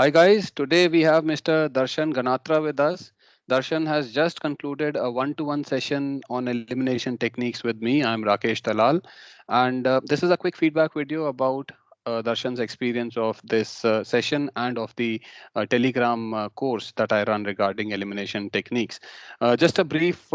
Hi guys, today we have Mr. Darshan Ganatra with us. Darshan has just concluded a one-to-one session on elimination techniques with me. I'm Rakesh Dalal, and this is a quick feedback video about Darshan's experience of this session and of the Telegram course that I run regarding elimination techniques. Just a brief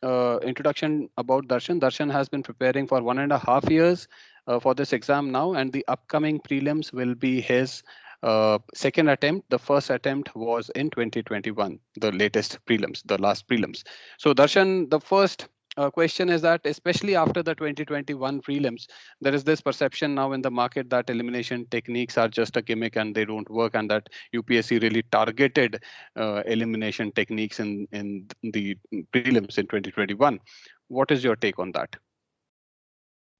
introduction about Darshan. Darshan has been preparing for 1.5 years for this exam now, and the upcoming prelims will be his second attempt. The first attempt was in 2021, the latest prelims, the last prelims. So Darshan, the first question is that especially after the 2021 prelims, there is this perception now in the market that elimination techniques are just a gimmick and they don't work, and that UPSC really targeted elimination techniques in the prelims in 2021. What is your take on that?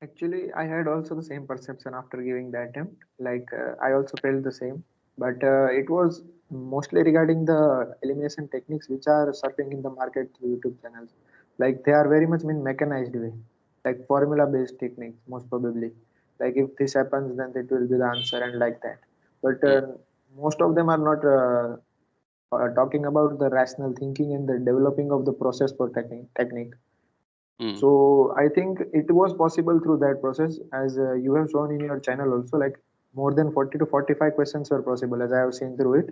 Actually, I had also the same perception after giving the attempt. I also felt the same, but it was mostly regarding the elimination techniques which are surfing in the market through YouTube channels. Like they are very much in mechanized way, like formula-based techniques, most probably. Like if this happens, then it will be the answer, and like that. But Mm, most of them are not talking about the rational thinking and the developing of the process for technique. mm, So I think it was possible through that process, as you have shown in your channel also. Like more than 40 to 45 questions were possible, as I have seen through it.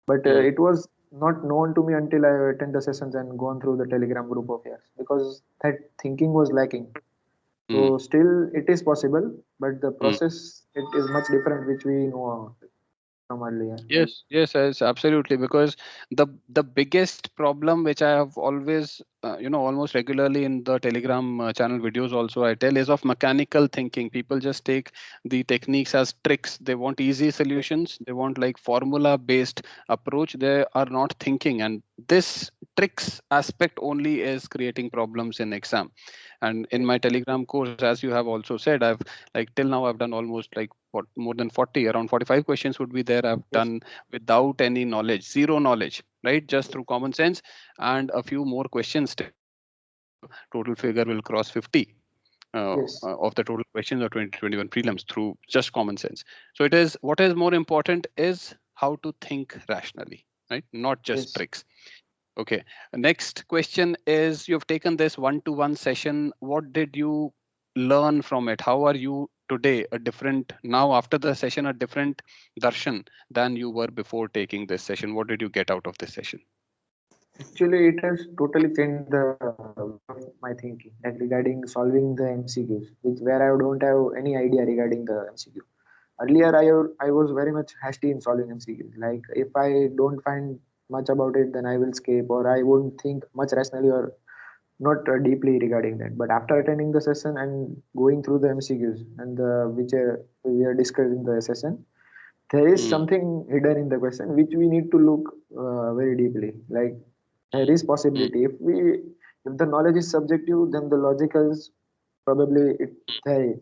But mm, it was not known to me until I attended the sessions and gone through the Telegram group of yours, because that thinking was lacking. mm, So still it is possible, but the mm. process it is much different, which we know from earlier. Yes, absolutely. Because the biggest problem which I have always, almost regularly in the Telegram channel videos also I tell is of mechanical thinking. People just take the techniques as tricks. They want easy solutions. They want like formula based approach. They are not thinking, and this tricks aspect only is creating problems in exam. And in Yes, my Telegram course, as you have also said, I've like till now I've done almost like what, more than 40, around 45 questions would be there. I've yes, done without any knowledge, zero knowledge, right? Just through common sense and a few more questions till the total figure will cross 50 yes, of the total questions of 2021 prelims through just common sense. So it is, what is more important is how to think rationally, right? Not just yes. tricks. Okay. Next question is, you've taken this one-to-one session. What did you learn from it? How are you today a different now after the session, a different Darshan than you were before taking this session? What did you get out of this session? Actually, it has totally changed the way of my thinking, like regarding solving the MCQs, which where I don't have any idea regarding the MCQ. Earlier, I was very much hasty in solving MCQs. Like if I don't find much about it, then I will skip, or I won't think much rationally or not deeply regarding that. But after attending the session and going through the MCQs and which we are discussed in the session, there is Mm, something hidden in the question which we need to look very deeply. Like there is mm, possibility if the knowledge is subjective, then the logic is probably it there is.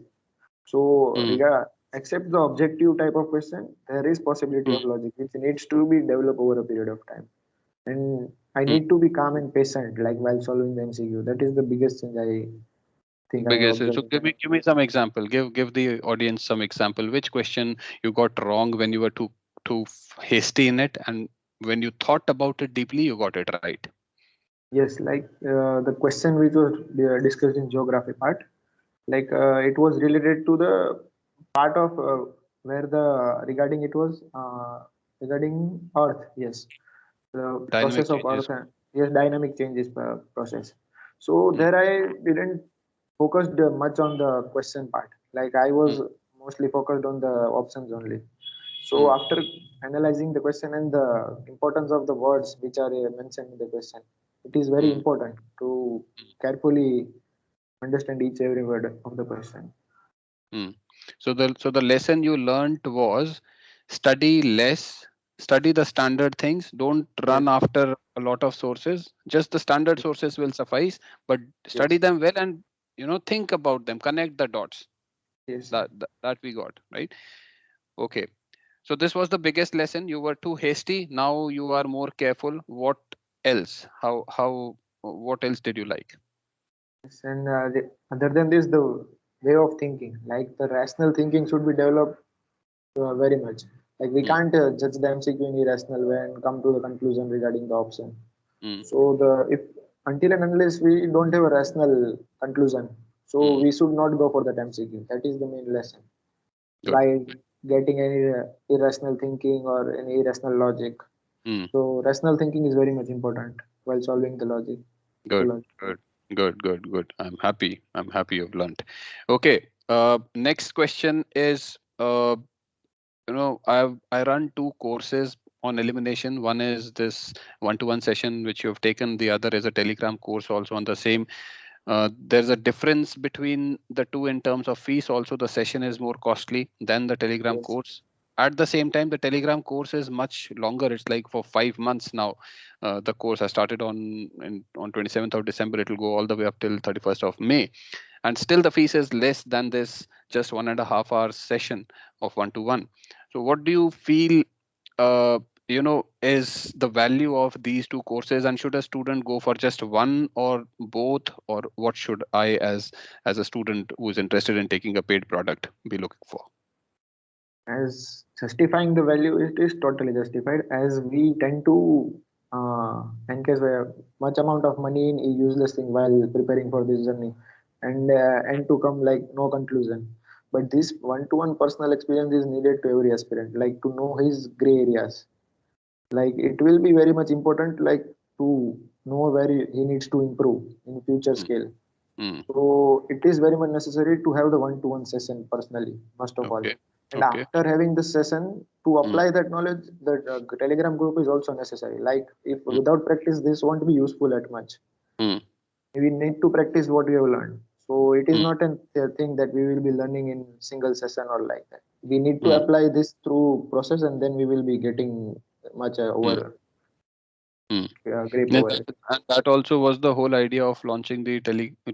So mm, except the objective type of question, there is possibility mm, of logic which needs to be developed over a period of time. And I mm. need to be calm and patient, like while solving the MCQ. That is the biggest change I think I have Biggest. So observed in the life. give me some example. Give the audience some example. Which question you got wrong when you were too hasty in it, and when you thought about it deeply, you got it right. Yes, like the question which was discussed in geography part, like it was related to the part of where the regarding it was regarding earth. Yes, the Dynamic process of changes. earth, and yes, dynamic changes process. So Mm, there I didn't focused much on the question part. Like I mm, was mostly focused on the options only. So mm, after analyzing the question and the importance of the words which are mentioned in the question, it is very mm. important to carefully understand each every word of the question. Mm. So the lesson you learned was study less, study the standard things. Don't Yes, run after a lot of sources. Just the standard sources will suffice, but study yes, them well and think about them, connect the dots. yes. That we got right. Okay. So this was the biggest lesson. You were too hasty. Now you are more careful. What else? How what else did you like? Yes. And other than this, the way of thinking, like the rational thinking, should be developed very much. Like we mm, can't judge the MCQ in irrational way and come to the conclusion regarding the option. mm, So the if until and unless we don't have a rational conclusion, so mm. we should not go for that MCQ. That is the main lesson. Good. By getting any irrational thinking or any irrational logic. Mm. So rational thinking is very much important while solving the logic. The Good, logic. good, good. I'm happy. I'm happy you've learned. Okay. Next question is, I run two courses on elimination. One is this one-to-one session which you have taken. The other is a Telegram course also on the same. There's a difference between the two in terms of fees. Also, the session is more costly than the Telegram Yes. course. At the same time, the Telegram course is much longer. It's like for 5 months now. The course has started on 27th of December. It will go all the way up till 31st of May, and still the fees is less than this just 1.5 hours session of one-to-one. So, what do you feel? Uh, is the value of these two courses, and should a student go for just one or both, or what should I, as a student who is interested in taking a paid product, be looking for? As justifying the value, it is totally justified as we tend to engage much amount of money in a useless thing while preparing for this journey and to come like no conclusion. But this one-to-one personal experience is needed to every aspirant, like to know his gray areas. Like it will be very much important, like to know where he needs to improve in future Mm, scale. mm, So it is very much necessary to have the one-to-one session personally, first of all. okay, And okay. after having the session, to Mm, apply that knowledge, the Telegram group is also necessary. Like if mm, without practice, this won't be useful at much. mm, We need to practice what we have learned. So it is mm, not a thing that we will be learning in single session or like that. We need to mm, apply this through process, and then we will be getting much mm, over mm. grip Yeah, over it. and that also was the whole idea of launching the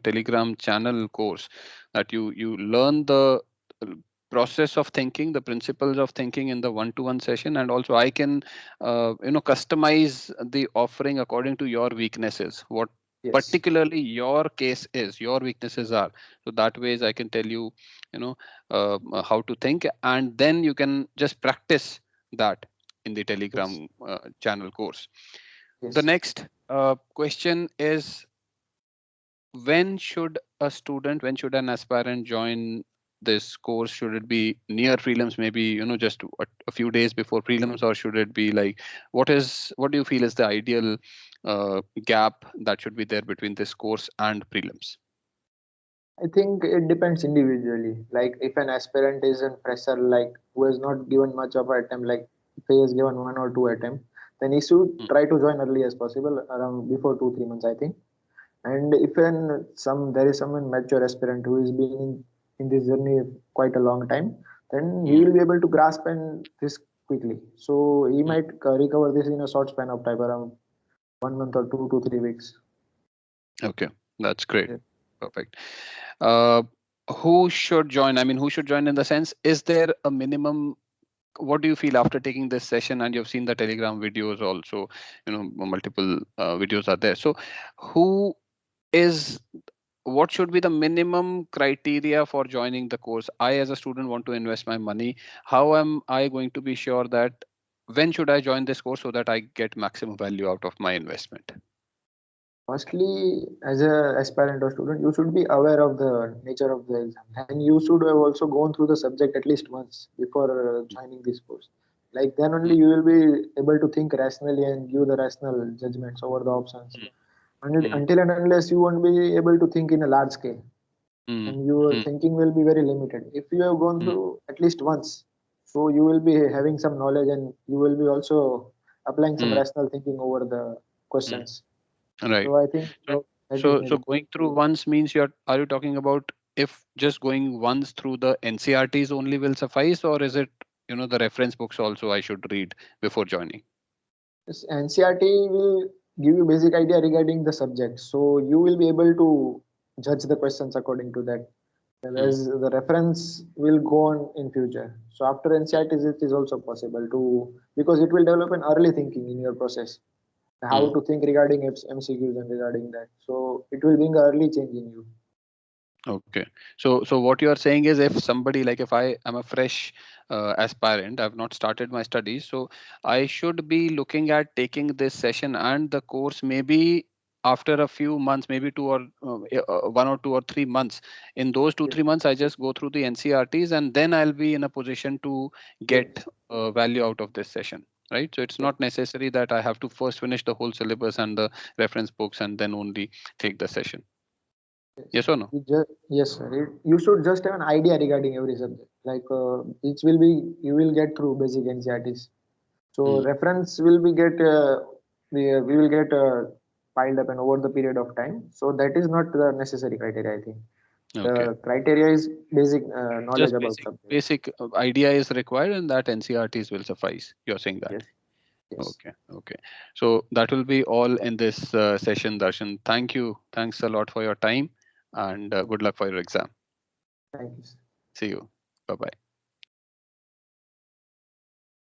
Telegram channel course, that you learn the uh, process of thinking, the principles of thinking in the one-to-one session, and also I can customize the offering according to your weaknesses. What Yes. particularly your case is, your weaknesses are. So that ways I can tell you, you know, how to think, and then you can just practice that in the Yes. Telegram channel course. The Yes. next question is, when should an aspirant join this course? Should it be near prelims, maybe, just a few days before prelims, or should it be like, what do you feel is the ideal gap that should be there between this course and prelims? I think it depends individually. Like if an aspirant is in fresher, like who has not given much of an attempt, like if he has given one or two attempt, then he should Mm, try to join early as possible, around before 2 3 months, I think. And if an some there is someone mature aspirant who has been in this journey quite a long time, then he mm, will be able to grasp and this quickly. So he mm. might recover this in a short span of time, around 1 month or 2 to 3 weeks. Okay, that's great. Yeah. Perfect. Uh, who should join? I mean, who should join in the sense, is there a minimum? What do you feel after taking this session, and you've seen the Telegram videos also, multiple videos are there. So who is, what should be the minimum criteria for joining the course? I, as a student, want to invest my money. How am I going to be sure that, when should I join this course so that I get maximum value out of my investment? Firstly, as a aspirant or student, you should be aware of the nature of the exam, and you should have also gone through the subject at least once before joining this course. Like then only Mm, you will be able to think rationally and give the rational judgments over the options. mm, mm, Until and unless you won't be able to think in a large scale, mm, and your mm, thinking will be very limited. If you have gone mm, through at least once, so you will be having some knowledge, and you will be also applying some mm, rational thinking over the mm. questions. Right. So I think So, that is so needed. going through once means, are you talking about, if just going once through the NCRTs only will suffice, or is it, the reference books also I should read before joining? Yes, NCRT will give you basic idea regarding the subject, so you will be able to judge the questions according to that. Mm, Whereas the reference will go on in future. So after mm, NCRT, it is also possible to, because it will develop an early thinking in your process, how mm. to think regarding MCQs and regarding that. So it will bring an early change in you. Okay. So what you are saying is, if somebody, like if I am a fresh aspirant, I've not started my studies, so I should be looking at taking this session and the course maybe after a few months, maybe 1 or 2 or 3 months. In those two, Yes, 3 months, I just go through the NCRTs and then I'll be in a position to get yes, value out of this session. Right. So it's yes, not necessary that I have to first finish the whole syllabus and the reference books and then only take the session. yes. Yes or no? Yes, sir. You should just have an idea regarding every subject. Like each will be you will get through basic NCRTs. So Mm. reference will be get we will get piled up and over the period of time. So that is not the necessary criteria. I think Okay. the criteria is basic knowledge Just about basic. subject. Basic idea is required, and that NCRTs will suffice. You're saying that. Yes, yes. Okay. Okay. So that will be all in this session, Darshan. Thank you. Thanks a lot for your time, and good luck for your exam. Thank you. See you. Bye bye.